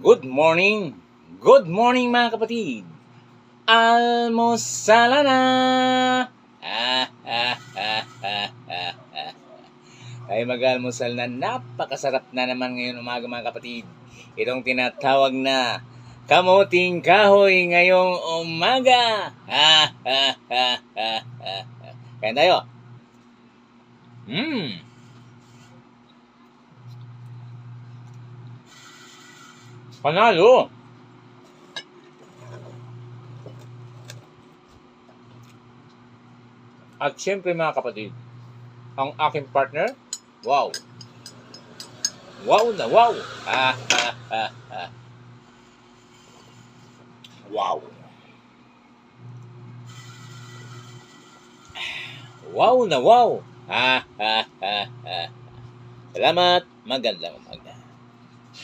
Good morning! Good morning mga kapatid! Almusala na! Ay mag-almusal na, napakasarap na naman ngayon umaga mga kapatid. Itong tinatawag na kamuting kahoy ngayong umaga! Kaya tayo! Panalo! At syempre mga kapatid, ang aking partner, wow! Wow na wow! Wow! Wow na wow! Salamat, magandang umaga.